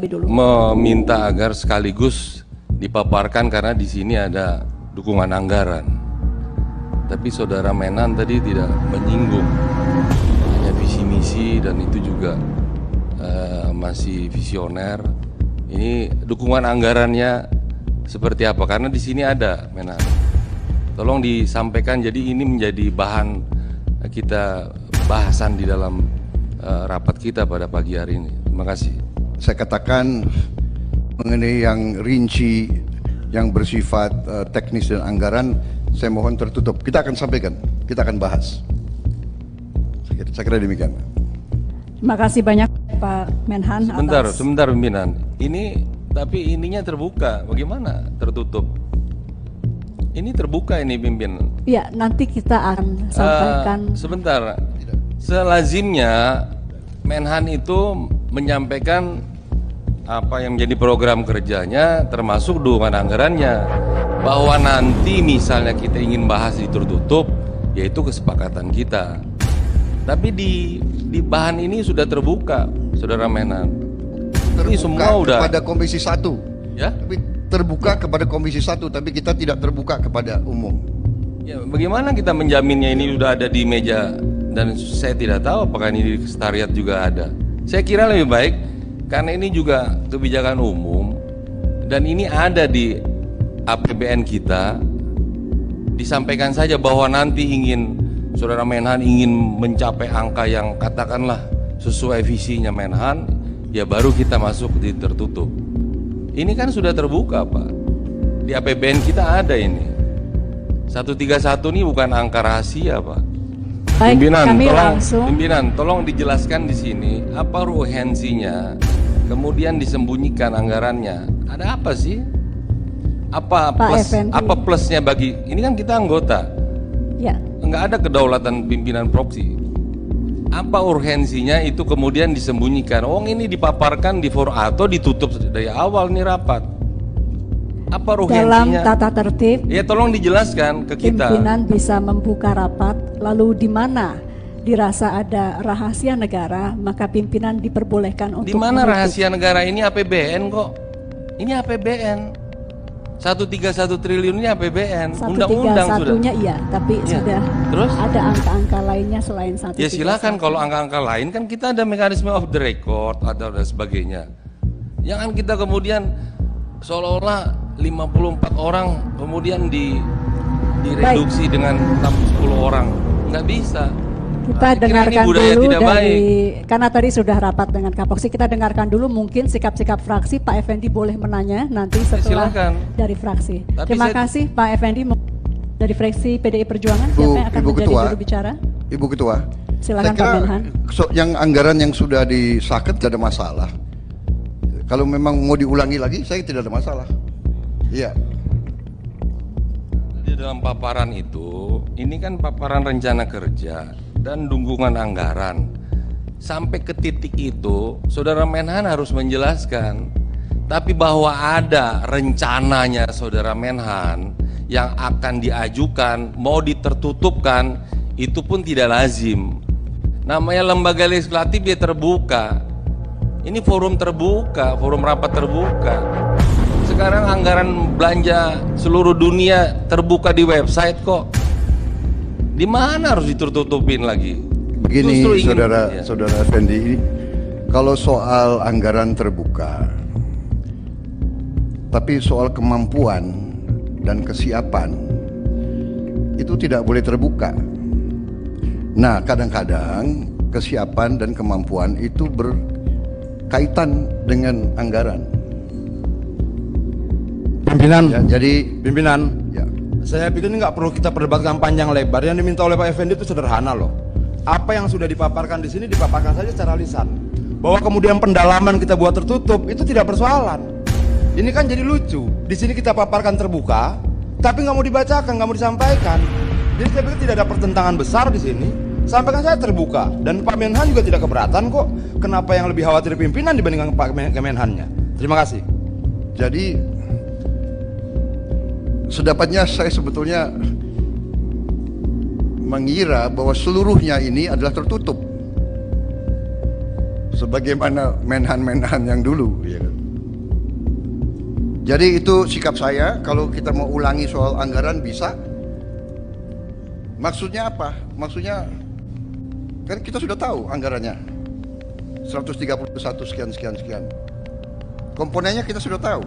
dulu. Meminta agar sekaligus dipaparkan karena di sini ada dukungan anggaran. Tapi saudara Menhan tadi tidak menyinggung, hanya visi misi dan itu juga masih visioner. Ini dukungan anggarannya seperti apa? Karena di sini ada Menhan. Tolong disampaikan. Jadi ini menjadi bahan kita bahasan di dalam rapat kita pada pagi hari ini. Terima kasih. Saya katakan mengenai yang rinci, yang bersifat teknis dan anggaran, saya mohon tertutup. Kita akan sampaikan, kita akan bahas. Saya kira demikian. Terima kasih banyak Pak Menhan. Sebentar pimpinan. Ini tapi ininya terbuka, bagaimana tertutup? Ini terbuka ini pimpinan. Ya, nanti kita akan sampaikan. Sebentar. Selazimnya Menhan itu menyampaikan apa yang menjadi program kerjanya termasuk dukungan anggarannya, bahwa nanti misalnya kita ingin bahas di tertutup yaitu kesepakatan kita. Tapi di bahan ini sudah terbuka, Saudara Menhan. Ini semua udah kepada Komisi 1. Ya? Tapi terbuka kepada Komisi 1, tapi kita tidak terbuka kepada umum. Ya, bagaimana kita menjaminnya ini sudah ada di meja dan saya tidak tahu apakah ini di sekretariat juga ada. Saya kira lebih baik karena ini juga kebijakan umum dan ini ada di APBN kita, disampaikan saja bahwa nanti Saudara Menhan ingin mencapai angka yang katakanlah sesuai visinya Menhan, ya baru kita masuk di tertutup. Ini kan sudah terbuka Pak, di APBN kita ada ini. 131 ini bukan angka rahasia Pak. Baik, Pimpinan, tolong dijelaskan di sini apa urgensinya, kemudian disembunyikan anggarannya. Ada apa sih? Apa plusnya bagi ini kan kita anggota? Ya. Enggak ada kedaulatan pimpinan proksi. Apa urgensinya itu kemudian disembunyikan? Oh ini dipaparkan di forum atau ditutup dari awal nih rapat? Apa urgensinya? Dalam tata tertib, ya tolong dijelaskan ke kita. Pimpinan bisa membuka rapat, lalu di mana dirasa ada rahasia negara, maka pimpinan diperbolehkan untuk. Di mana rahasia negara ini APBN kok? Ini APBN. 131 triliun ini APBN. Undang-undang sudah. Iya, tapi sudah. Terus? Ada angka-angka lainnya selain 131. Ya silakan kalau angka-angka lain kan kita ada mekanisme off the record atau dan sebagainya. Jangan kita kemudian seolah-olah 54 orang kemudian direduksi dengan 10 orang. Nggak bisa. Kita dengarkan dulu dari, karena tadi sudah rapat dengan Kapoksi, kita dengarkan dulu mungkin sikap-sikap fraksi. Pak Effendi boleh menanya nanti setelah dari fraksi. Terima kasih Pak Effendi. Dari fraksi PDI Perjuangan, siapa yang akan menjadi juru bicara? Ibu Ketua. Silakan Pak Menhan. Yang anggaran yang sudah disahkan tidak ada masalah. Kalau memang mau diulangi lagi, saya tidak ada masalah. Iya. Di dalam paparan itu, ini kan paparan rencana kerja dan dukungan anggaran. Sampai ke titik itu, Saudara Menhan harus menjelaskan. Tapi bahwa ada rencananya Saudara Menhan yang akan diajukan, mau ditertutupkan, itu pun tidak lazim. Namanya lembaga legislatif dia terbuka. Ini forum terbuka, forum rapat terbuka. Sekarang anggaran belanja seluruh dunia terbuka di website kok. Di mana harus ditutupin lagi? Begini saudara Effendi, kalau soal anggaran terbuka, tapi soal kemampuan dan kesiapan itu tidak boleh terbuka. Nah, kadang-kadang kesiapan dan kemampuan itu berkaitan dengan anggaran. Pimpinan, ya, jadi pimpinan, ya. Saya pikir ini nggak perlu kita perdebatkan panjang lebar. Yang diminta oleh Pak Effendi itu sederhana loh. Apa yang sudah dipaparkan di sini dipaparkan saja secara lisan. Bahwa kemudian pendalaman kita buat tertutup itu tidak persoalan. Ini kan jadi lucu. Di sini kita paparkan terbuka, tapi nggak mau dibacakan, nggak mau disampaikan. Jadi saya pikir tidak ada pertentangan besar di sini. Sampaikan saya terbuka dan Pak Menhan juga tidak keberatan kok. Kenapa yang lebih khawatir pimpinan dibandingkan Pak Menhannya? Terima kasih. Jadi sedapatnya saya sebetulnya mengira bahwa seluruhnya ini adalah tertutup. sebagaimana Menhan yang dulu, ya kan? Jadi itu sikap saya. Kalau kita mau ulangi soal anggaran bisa. Maksudnya apa? Maksudnya kan kita sudah tahu anggarannya 131 sekian. Komponennya kita sudah tahu.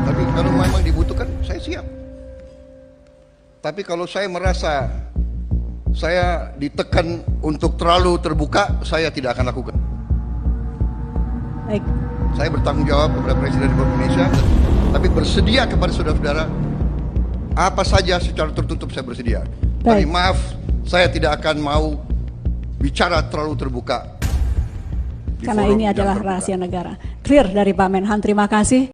Tapi kalau memang dibutuhkan, saya siap. Tapi kalau saya merasa saya ditekan untuk terlalu terbuka, saya tidak akan lakukan. Baik. Saya bertanggung jawab kepada Presiden Republik Indonesia, tapi bersedia kepada saudara-saudara apa saja secara tertutup saya bersedia. Tapi maaf, saya tidak akan mau bicara terlalu terbuka. Karena ini adalah rahasia negara. Clear dari Pak Menhan, terima kasih.